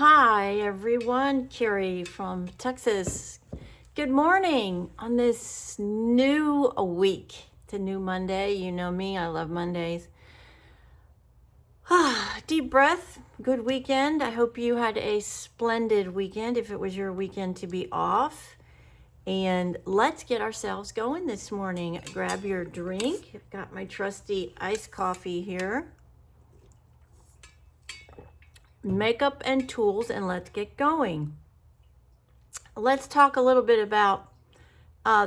Hi everyone, Carrie from Texas. Good morning on this new week. It's a new Monday. You know me, I love Mondays. Deep breath, good weekend. I hope you had a splendid weekend if it was your weekend to be off. And let's get ourselves going this morning. Grab your drink. I've got my trusty iced coffee here. Makeup and tools, and let's get going. Let's talk a little bit about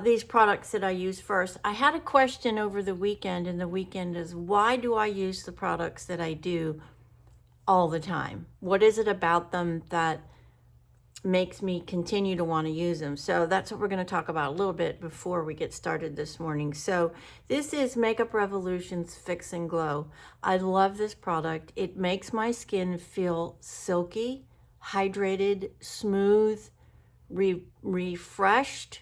these products that I use first. I had a question over the weekend, and the weekend is, why do I use the products that I do all the time? What is it about them that makes me continue to want to use them? So that's what we're going to talk about a little bit before we get started this morning. So this is Makeup Revolution's Fix and Glow. I love this product. It makes my skin feel silky, hydrated, smooth, refreshed.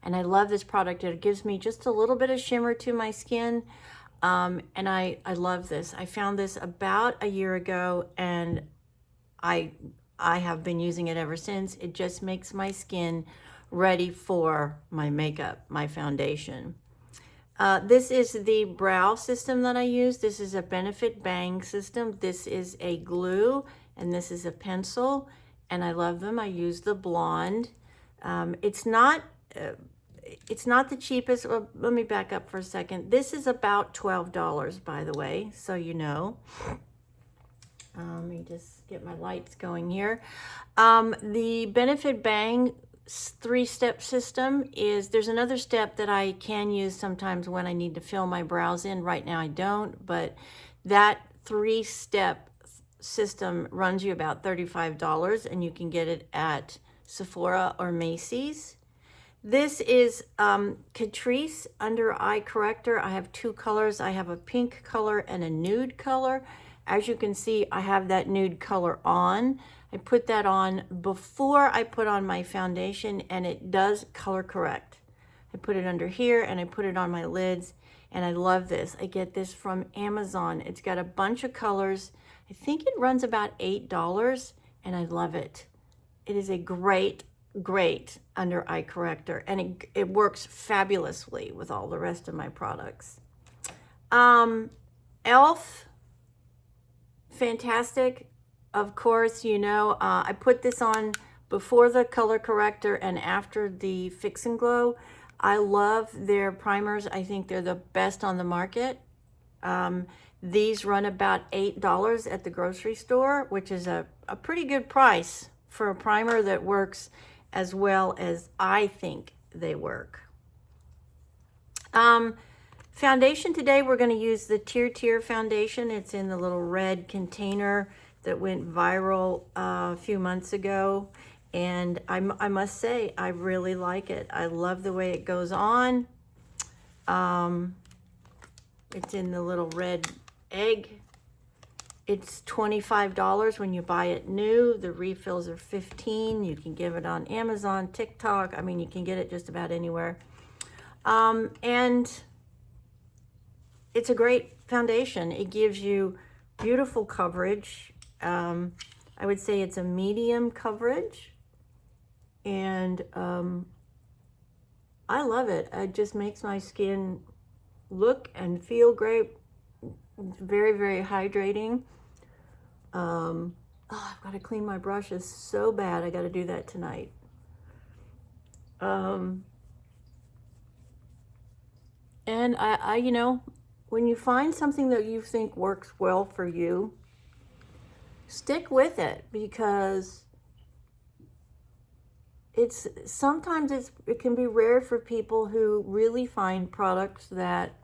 And I love this product. It gives me just a little bit of shimmer to my skin. And I love this. I found this about a year ago, and I have been using it ever since. It just makes my skin ready for my makeup, my foundation. This is the brow system that I use. This is a Benefit Bang system. This is a glue, and this is a pencil, and I love them. I use the blonde. It's not the cheapest. Well, let me back up for a second. This is about $12, by the way, so you know. Let me just get my lights going here. The Benefit Bang 3-step system is, there's another step that I can use sometimes when I need to fill my brows in. Right now I don't, but that 3-step system runs you about $35, and you can get it at Sephora or Macy's. This is Catrice Under Eye Corrector. I have two colors. I have a pink color and a nude color. As you can see, I have that nude color on. I put that on before I put on my foundation, and it does color correct. I put it under here, and I put it on my lids, and I love this. I get this from Amazon. It's got a bunch of colors. I think it runs about $8, and I love it. It is a great under eye corrector, and it works fabulously with all the rest of my products. e.l.f. Fantastic. Of course, you know, I put this on before the color corrector and after the Fix and Glow. I love their primers. I think they're the best on the market. These run about $8 at the grocery store, which is a pretty good price for a primer that works as well as I think they work. Foundation today, we're going to use the Tier foundation. It's in the little red container that went viral a few months ago. And I must say, I really like it. I love the way it goes on. It's in the little red egg. It's $25 when you buy it new. The refills are $15. You can get it on Amazon, TikTok. I mean, you can get it just about anywhere. And it's a great foundation. It gives you beautiful coverage. I would say it's a medium coverage. And I love it. It just makes my skin look and feel great. It's very hydrating. I've got to clean my brushes so bad. I got to do that tonight. And I you know, when you find something that you think works well for you, stick with it, because sometimes it can be rare for people who really find products that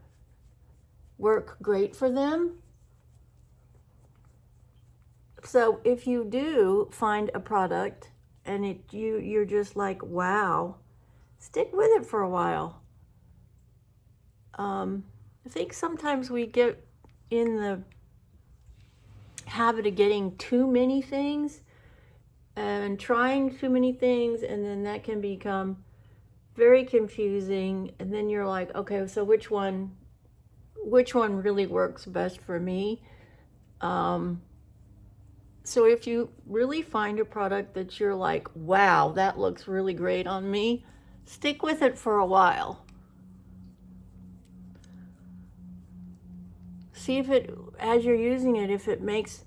work great for them. So if you do find a product and you're just like, wow, stick with it for a while. I think sometimes we get in the habit of getting too many things and trying too many things, and then that can become very confusing. And then you're like, okay, so which one really works best for me? So if you really find a product that you're like, wow, that looks really great on me, stick with it for a while. See if it, as you're using it, if it makes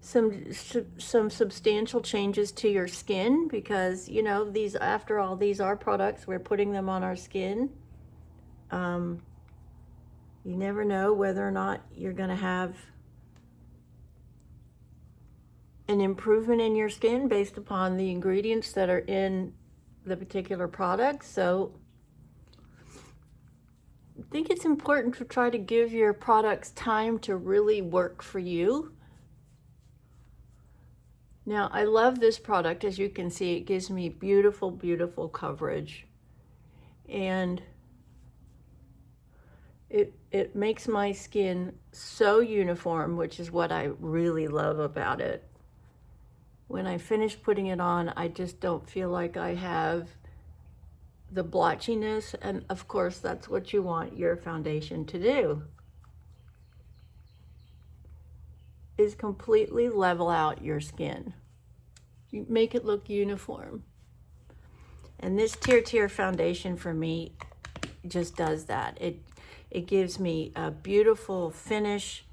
some substantial changes to your skin, because you know, these, after all, these are products, we're putting them on our skin. You never know whether or not you're going to have an improvement in your skin based upon the ingredients that are in the particular product. So I think it's important to try to give your products time to really work for you. Now, I love this product. As you can see, it gives me beautiful, beautiful coverage. And it makes my skin so uniform, which is what I really love about it. When I finish putting it on, I just don't feel like I have the blotchiness. And of course, that's what you want your foundation to do, is completely level out your skin. You make it look uniform. And this Tier foundation for me just does that. It gives me a beautiful finish.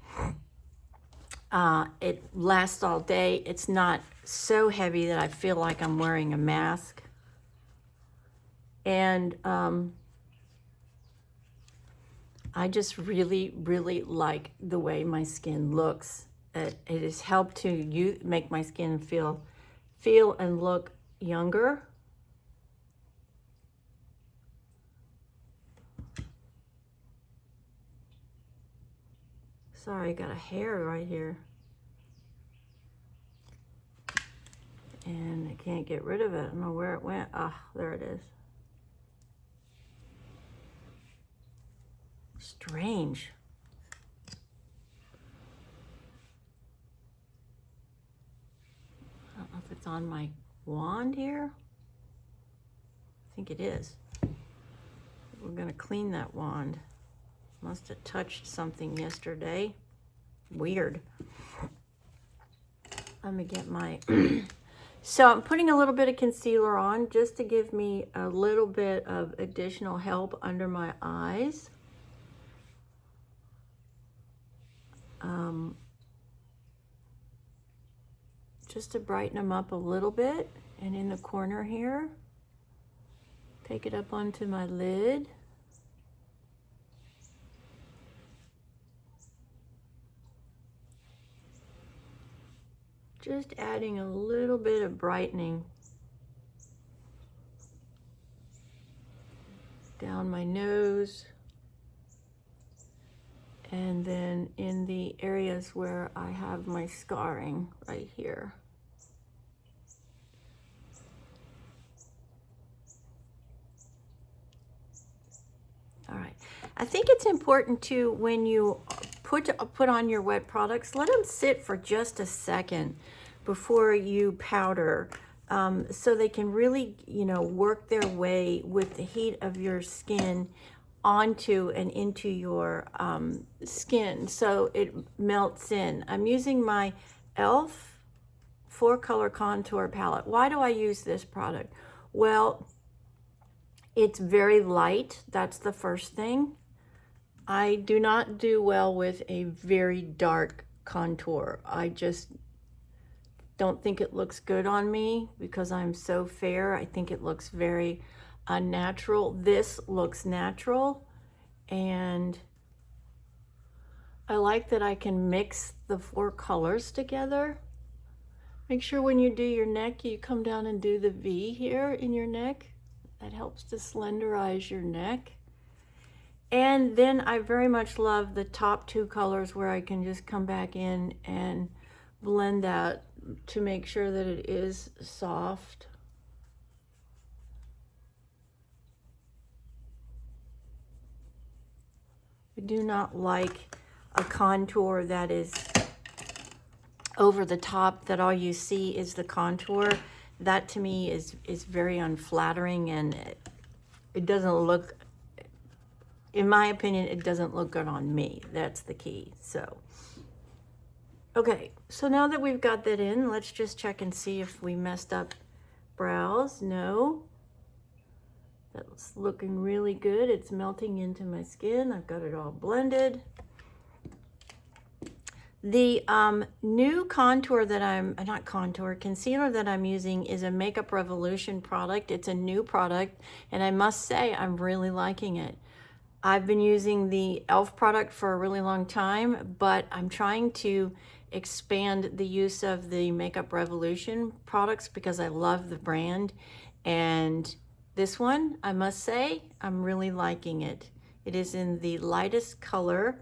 It lasts all day. It's not so heavy that I feel like I'm wearing a mask. And I just really, really like the way my skin looks. It has helped to make my skin feel and look younger. Sorry, I got a hair right here. And I can't get rid of it. I don't know where it went. Ah, there it is. Strange. I don't know if it's on my wand here. I think it is. We're gonna clean that wand. Must have touched something yesterday. Weird. Let me get my... So I'm putting a little bit of concealer on just to give me a little bit of additional help under my eyes. Just to brighten them up a little bit. And in the corner here, take it up onto my lid. Just adding a little bit of brightening down my nose, and then in the areas where I have my scarring right here. All right, I think it's important too, when you put on your wet products, let them sit for just a second before you powder, so they can really, you know, work their way with the heat of your skin onto and into your skin, so it melts in. I'm using my e.l.f. 4-color contour palette. Why do I use this product? Well, it's very light. That's the first thing. I do not do well with a very dark contour. I just don't think it looks good on me because I'm so fair. I think it looks very unnatural. This looks natural, and I like that I can mix the 4 colors together. Make sure when you do your neck, you come down and do the V here in your neck. That helps to slenderize your neck. And then I very much love the top 2 colors where I can just come back in and blend that to make sure that it is soft. I do not like a contour that is over the top, that all you see is the contour. That to me is very unflattering, and it doesn't look, in my opinion, it doesn't look good on me. That's the key. So Okay, so now that we've got that in, let's just check and see if we messed up brows. No, that's looking really good. It's melting into my skin. I've got it all blended. The new concealer that I'm using is a Makeup Revolution product. It's a new product, and I must say I'm really liking it. I've been using the e.l.f. product for a really long time, but I'm trying to expand the use of the Makeup Revolution products because I love the brand. And this one, I must say, I'm really liking it. It is in the lightest color,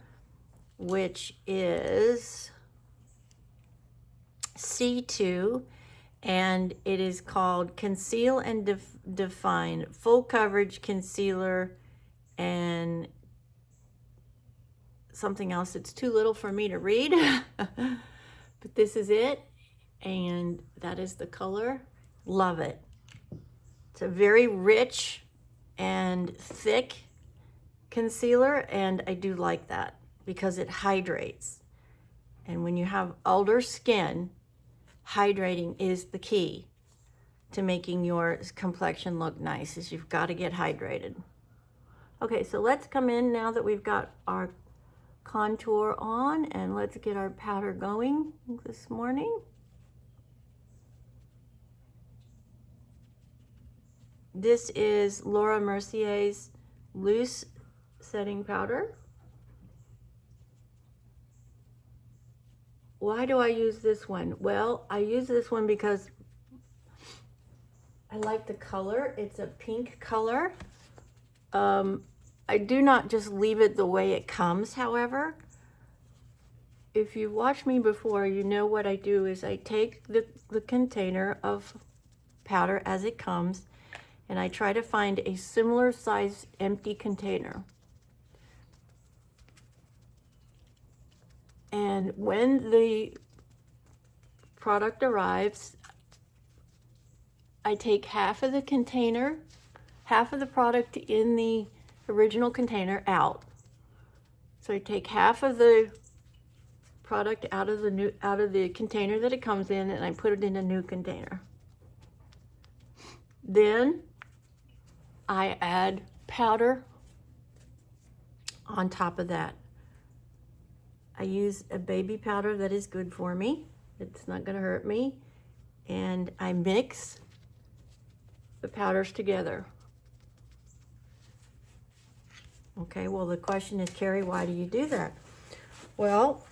which is C2, and it is called Conceal and Define Full Coverage Concealer and something else. It's too little for me to read, but this is it, and that is the color. Love it. It's a very rich and thick concealer, and I do like that because it hydrates. And when you have older skin, hydrating is the key to making your complexion look nice, is you've got to get hydrated. Okay, so let's come in now that we've got our contour on, and let's get our powder going this morning. This is Laura Mercier's loose setting powder. Why do I use this one? Well, I use this one because I like the color. It's a pink color. I do not just leave it the way it comes, however. If you've watched me before, you know what I do is I take the container of powder as it comes, and I try to find a similar sized empty container. And when the product arrives, I take half of the container, half of the product in the original container out. So I take half of the product out of the container that it comes in, and I put it in a new container. Then I add powder on top of that. I use a baby powder that is good for me. It's not going to hurt me. And I mix the powders together. Okay, well, the question is, Carrie, why do you do that? Well,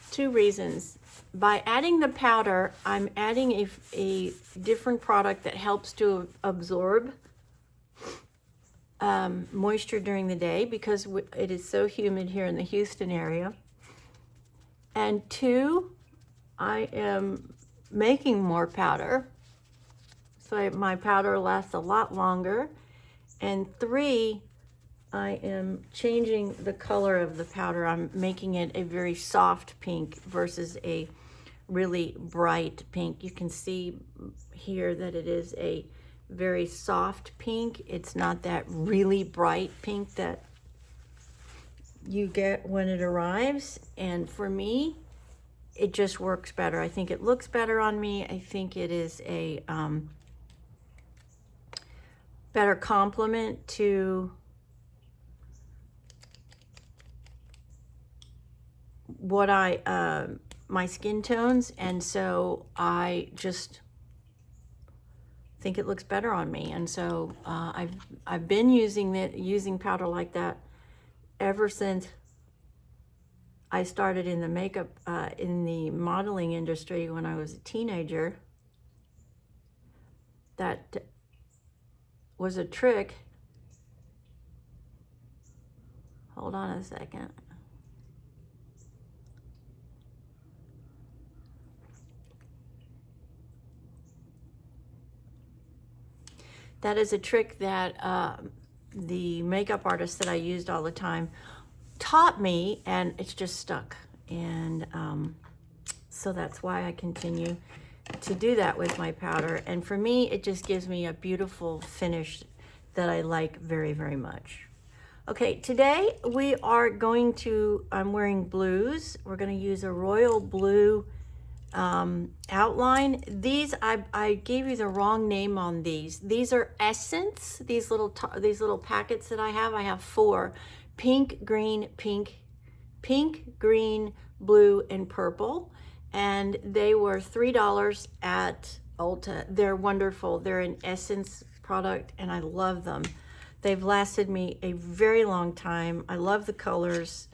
two reasons. By adding the powder, I'm adding a different product that helps to absorb moisture during the day, because it is so humid here in the Houston area. And two, I am making more powder, so my powder lasts a lot longer. And three, I am changing the color of the powder. I'm making it a very soft pink versus a really bright pink. You can see here that it is a very soft pink. It's not that really bright pink that you get when it arrives. And for me, it just works better. I think it looks better on me. I think it is a better complement to what my skin tones, and so I just think it looks better on me. And so I've been using powder like that ever since I started in the makeup in the modeling industry when I was a teenager. That was a trick. Hold on a second. That is a trick that the makeup artist that I used all the time taught me, and it's just stuck. And so that's why I continue to do that with my powder. And for me, it just gives me a beautiful finish that I like very, very much. Okay, today we are going to, I'm wearing blues. We're going to use a royal blue outline. These, I gave you the wrong name on these. These are Essence, these little packets that I have 4, pink, green, blue, and purple. And they were $3 at Ulta. They're wonderful. They're an Essence product and I love them. They've lasted me a very long time. I love the colors.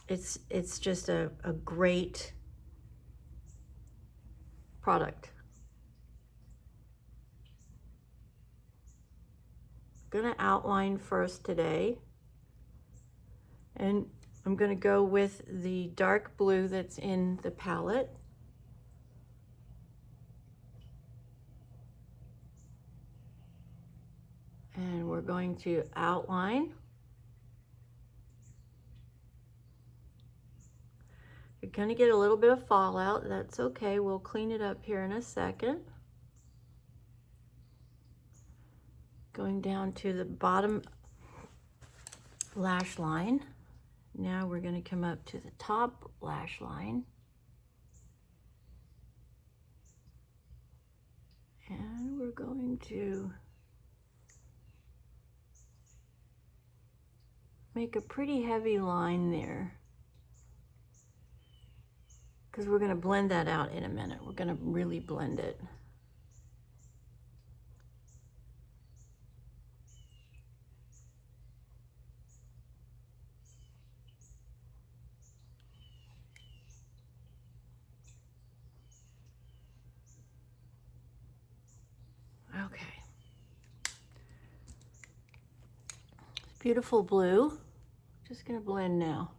It's just a great product. I'm gonna outline first today. And I'm gonna go with the dark blue that's in the palette. And we're going to outline. You're gonna get a little bit of fallout. That's okay. We'll clean it up here in a second. Going down to the bottom lash line. Now we're going to come up to the top lash line. And we're going to make a pretty heavy line there, because we're going to blend that out in a minute. We're going to really blend it. Okay. Beautiful blue. Just going to blend now.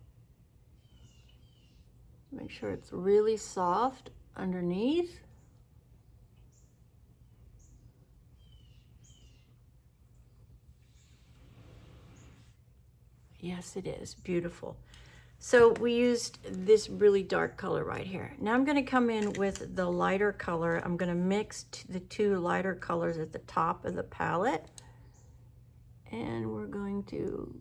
Make sure it's really soft underneath. Yes, it is. Beautiful. So we used this really dark color right here. Now I'm going to come in with the lighter color. I'm going to mix the 2 lighter colors at the top of the palette. And we're going to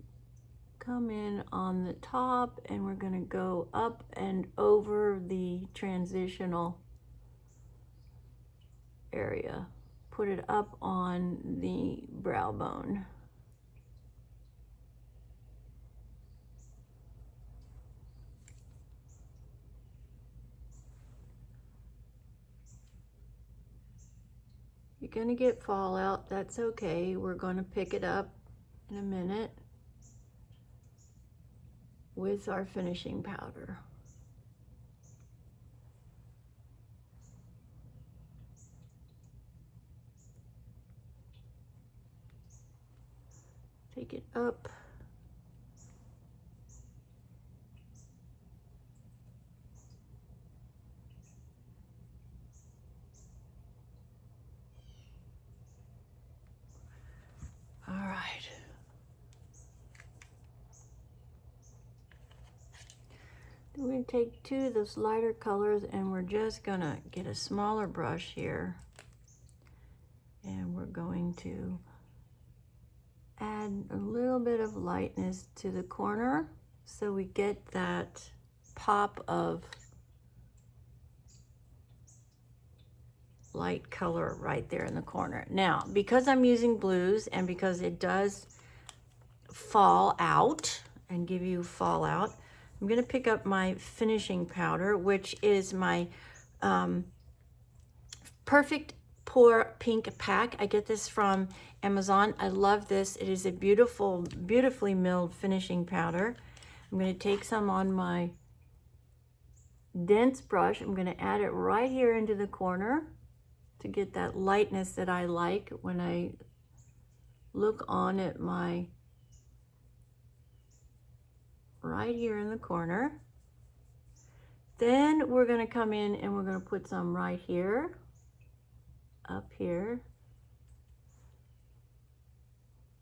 come in on the top and we're going to go up and over the transitional area. Put it up on the brow bone. You're going to get fallout. That's okay. We're going to pick it up in a minute with our finishing powder. Take it up. All right. We're going to take 2 of those lighter colors and we're just going to get a smaller brush here. And we're going to add a little bit of lightness to the corner so we get that pop of light color right there in the corner. Now, because I'm using blues and because it does fall out and give you fallout, I'm going to pick up my finishing powder, which is my Perfect Pour Pink Pack. I get this from Amazon. I love this. It is a beautiful, beautifully milled finishing powder. I'm going to take some on my dense brush. I'm going to add it right here into the corner to get that lightness that I like when I look on at my, right here in the corner. Then we're going to come in and we're going to put some right here, up here.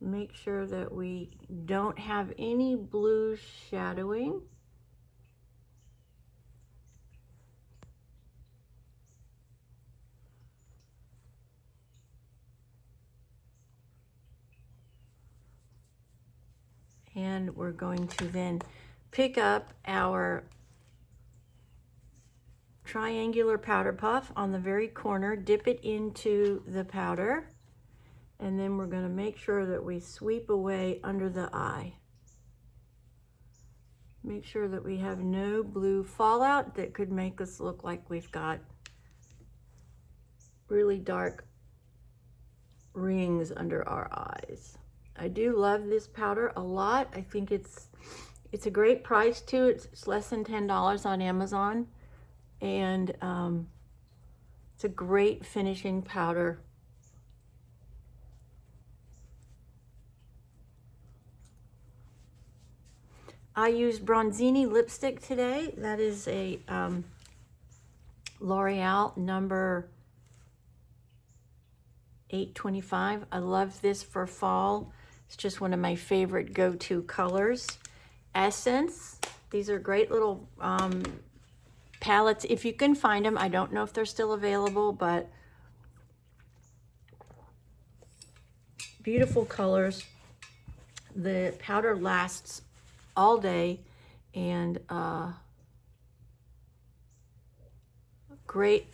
Make sure that we don't have any blue shadowing. And we're going to then pick up our triangular powder puff on the very corner, dip it into the powder, and then we're going to make sure that we sweep away under the eye. Make sure that we have no blue fallout that could make us look like we've got really dark rings under our eyes. I do love this powder a lot. I think it's a great price too. It's less than $10 on Amazon, and it's a great finishing powder. I used Bronzini lipstick today. That is a L'Oreal number 825. I love this for fall. It's just one of my favorite go-to colors. Essence. These are great little palettes. If you can find them, I don't know if they're still available, but beautiful colors. The powder lasts all day, and great,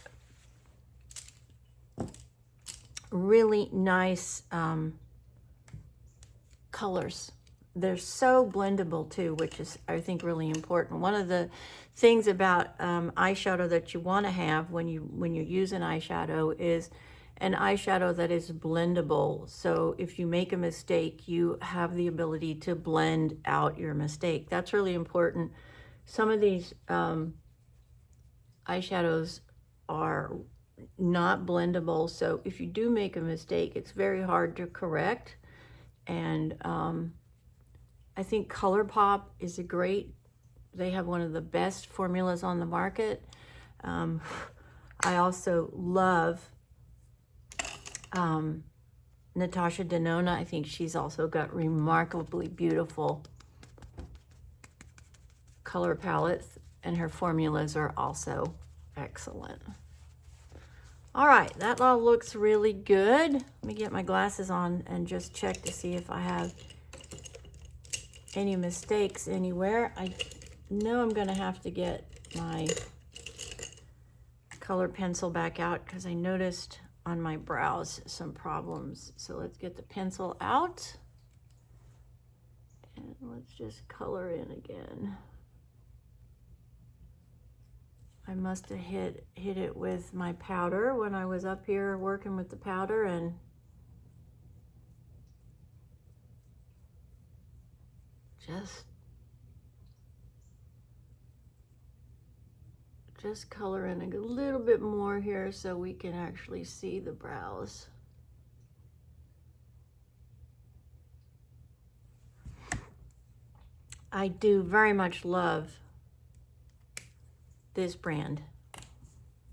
really nice colors. They're so blendable too, which is, I think, really important. One of the things about eyeshadow that you want to have when you use an eyeshadow is an eyeshadow that is blendable. So if you make a mistake, you have the ability to blend out your mistake. That's really important. Some of these eyeshadows are not blendable, so if you do make a mistake, it's very hard to correct. And I think ColourPop is they have one of the best formulas on the market. I also love Natasha Denona. I think she's also got remarkably beautiful color palettes, and her formulas are also excellent. All right, that all looks really good. Let me get my glasses on and just check to see if I have any mistakes anywhere. I know I'm gonna have to get my color pencil back out because I noticed on my brows some problems. So let's get the pencil out and let's just color in again. I must have hit it with my powder when I was up here working with the powder, and just color in a little bit more here so we can actually see the brows. I do very much love this brand.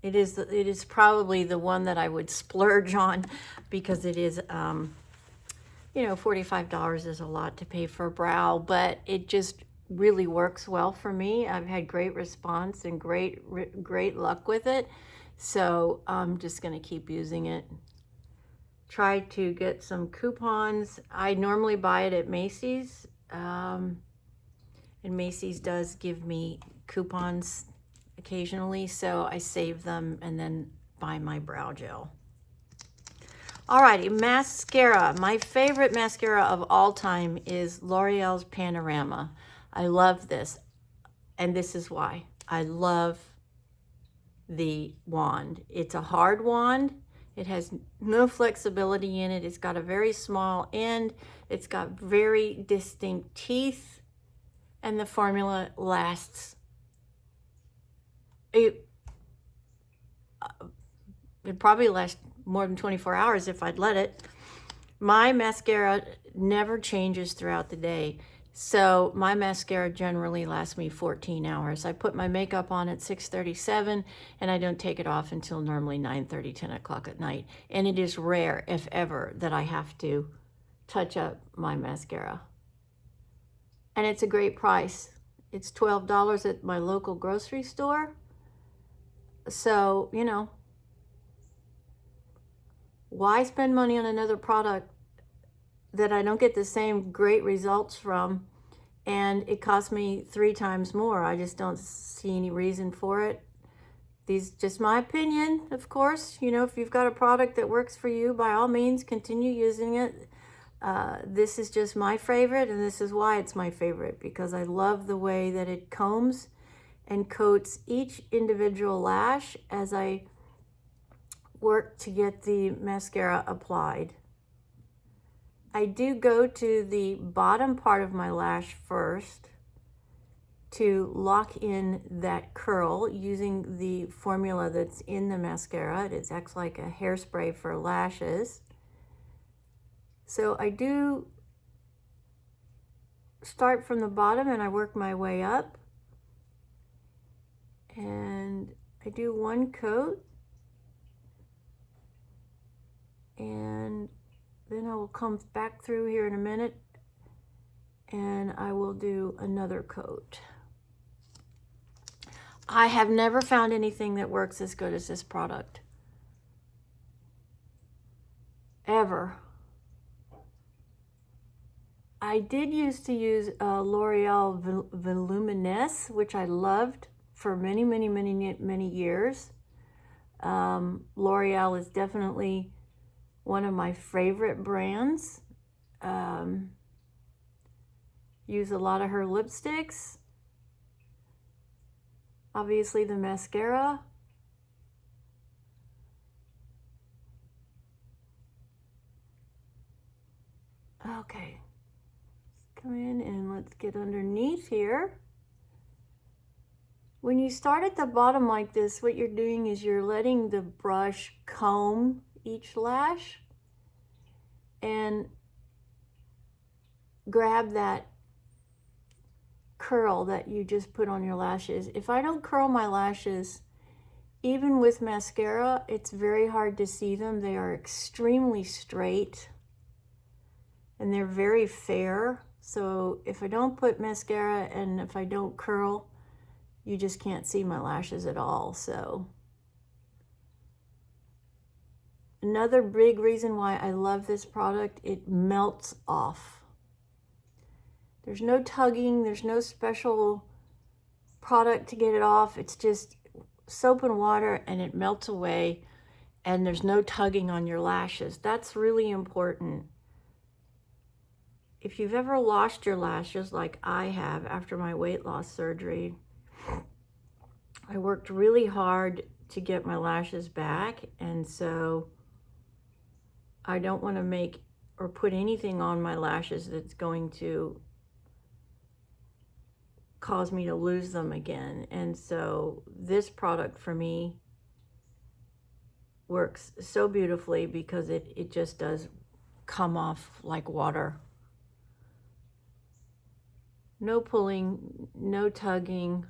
It is probably the one that I would splurge on because it is, you know, $45 is a lot to pay for a brow, but it just really works well for me. I've had great response and great luck with it. So I'm just gonna keep using it. Try to get some coupons. I normally buy it at Macy's, and Macy's does give me coupons occasionally, so I save them and then buy my brow gel. Alrighty, mascara. My favorite mascara of all time is L'Oreal's Panorama. I love this, and this is why. I love the wand. It's a hard wand. It has no flexibility in it. It's got a very small end. It's got very distinct teeth, and the formula lasts. It'd probably last more than 24 hours if I'd let it. My mascara never changes throughout the day. So my mascara generally lasts me 14 hours. I put my makeup on at 6:37 and I don't take it off until normally 9:30, 10 o'clock at night. And it is rare, if ever, that I have to touch up my mascara. And it's a great price. It's $12 at my local grocery store. So, you know, why spend money on another product that I don't get the same great results from and it cost me 3 times more. I just don't see any reason for it. These just my opinion, of course. You know, if you've got a product that works for you, by all means, continue using it. This is just my favorite, and this is why it's my favorite, because I love the way that it combs and coats each individual lash as I work to get the mascara applied. I do go to the bottom part of my lash first to lock in that curl using the formula that's in the mascara. It acts like a hairspray for lashes. So I do start from the bottom and I work my way up. And I do one coat. And then I will come back through here in a minute and I will do another coat. I have never found anything that works as good as this product. Ever. I did used to use L'Oreal Voluminous, which I loved for many, many, many, many years. L'Oreal is definitely one of my favorite brands. Use a lot of her lipsticks. Obviously the mascara. Okay. Let's come in and let's get underneath here. When you start at the bottom like this, what you're doing is you're letting the brush comb each lash and grab that curl that you just put on your lashes. If I don't curl my lashes, even with mascara, it's very hard to see them. They are extremely straight and they're very fair. So if I don't put mascara and if I don't curl, you just can't see my lashes at all. So another big reason why I love this product, it melts off. There's no tugging, there's no special product to get it off. It's just soap and water and it melts away and there's no tugging on your lashes. That's really important. If you've ever lost your lashes like I have after my weight loss surgery, I worked really hard to get my lashes back, and so I don't want to make or put anything on my lashes that's going to cause me to lose them again. And so this product for me works so beautifully because it just does come off like water. No pulling, no tugging.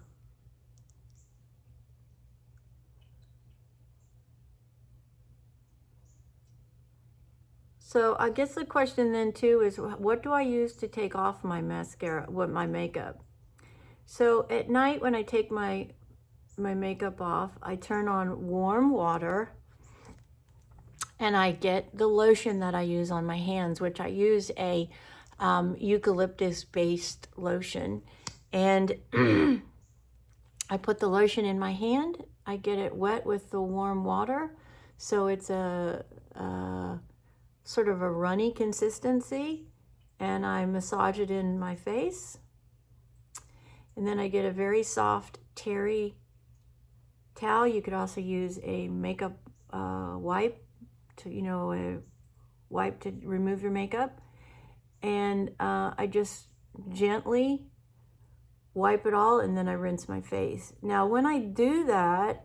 So I guess the question then too is, what do I use to take off my mascara, my makeup? So at night when I take my makeup off, I turn on warm water and I get the lotion that I use on my hands, which I use a eucalyptus-based lotion. And I put the lotion in my hand. I get it wet with the warm water. So it's a sort of a runny consistency. And I massage it in my face. And then I get a very soft terry towel. You could also use a makeup wipe to, a wipe to remove your makeup. And I just gently wipe it all and then I rinse my face. Now when I do that,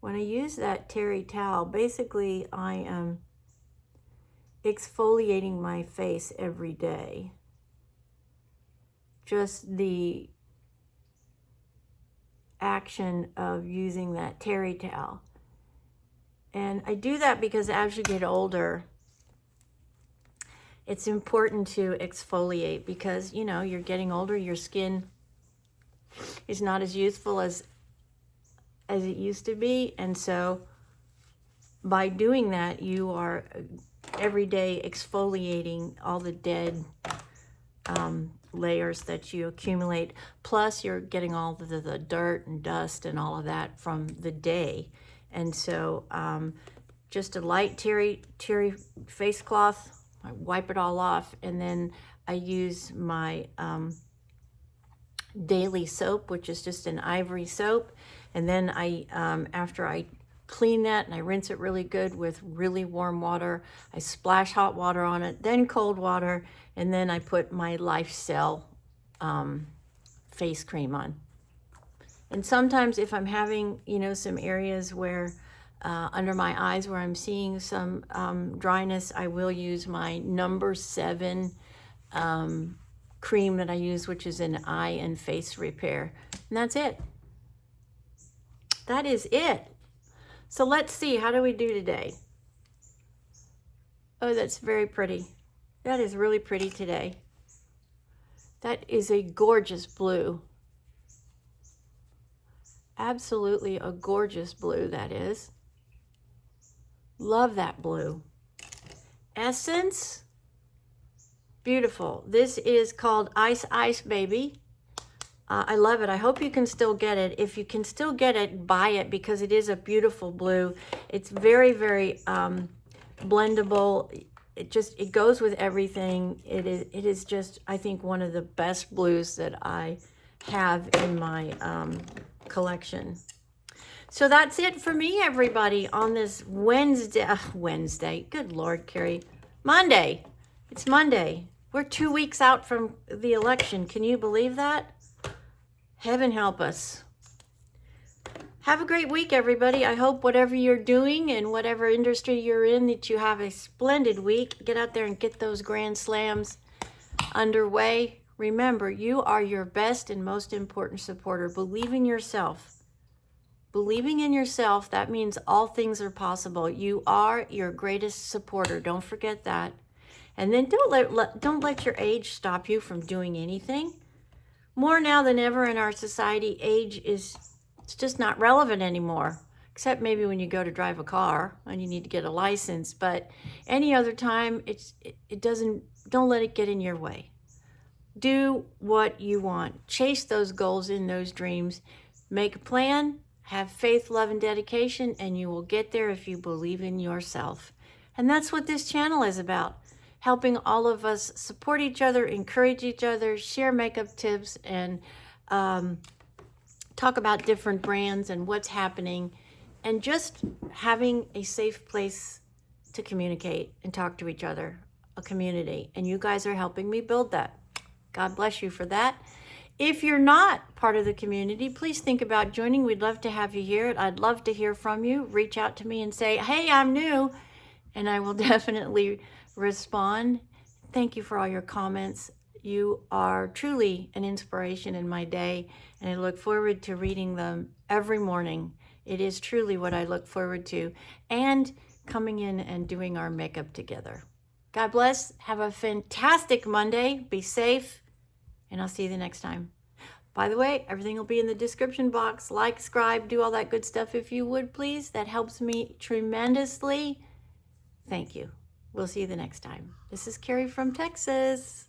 when I use that terry towel, basically I am exfoliating my face every day. Just the action of using that terry towel. And I do that because as you get older, it's important to exfoliate because, you're getting older, your skin is not as youthful as it used to be. And so by doing that, you are every day exfoliating all the dead layers that you accumulate. Plus, you're getting all the dirt and dust and all of that from the day. And so just a light terry face cloth, I wipe it all off, and then I use my daily soap, which is just an ivory soap. And then after I clean that and I rinse it really good with really warm water, I splash hot water on it, then cold water, and then I put my LifeCell face cream on. And sometimes if I'm having, some areas where under my eyes where I'm seeing some dryness, I will use my number 7 cream that I use, which is an eye and face repair. And that's it. That is it. So let's see, how do we do today? Oh, that's very pretty. That is really pretty today. That is a gorgeous blue. Absolutely a gorgeous blue, that is. Love that blue. Essence. Beautiful. This is called Ice Ice Baby. I love it. I hope you can still get it. If you can still get it, buy it, because it is a beautiful blue. It's very, very blendable. It goes with everything. It is just, I think, one of the best blues that I have in my collection. So that's it for me, everybody, on this Wednesday. Good Lord, Carrie. Monday. It's Monday. We're 2 weeks out from the election. Can you believe that? Heaven help us. Have a great week, everybody. I hope whatever you're doing and whatever industry you're in, that you have a splendid week. Get out there and get those grand slams underway. Remember, you are your best and most important supporter. Believe in yourself. Believing in yourself, that means all things are possible. You are your greatest supporter. Don't forget that. And then don't let your age stop you from doing anything. More now than ever in our society, age it's just not relevant anymore, except maybe when you go to drive a car and you need to get a license. But any other time, don't let it get in your way. Do what you want. Chase those goals and those dreams. Make a plan, have faith, love, and dedication, and you will get there if you believe in yourself. And that's what this channel is about. Helping all of us support each other, encourage each other, share makeup tips, and talk about different brands and what's happening, and just having a safe place to communicate and talk to each other, a community. And you guys are helping me build that. God bless you for that. If you're not part of the community, please think about joining. We'd love to have you here. I'd love to hear from you. Reach out to me and say, hey, I'm new, and I will definitely respond. Thank you for all your comments. You are truly an inspiration in my day, and I look forward to reading them every morning. It is truly what I look forward to, and coming in and doing our makeup together. God bless. Have a fantastic Monday. Be safe, and I'll see you the next time. By the way, everything will be in the description box. Like, subscribe, do all that good stuff if you would, please. That helps me tremendously. Thank you. We'll see you the next time. This is Carrie from Texas.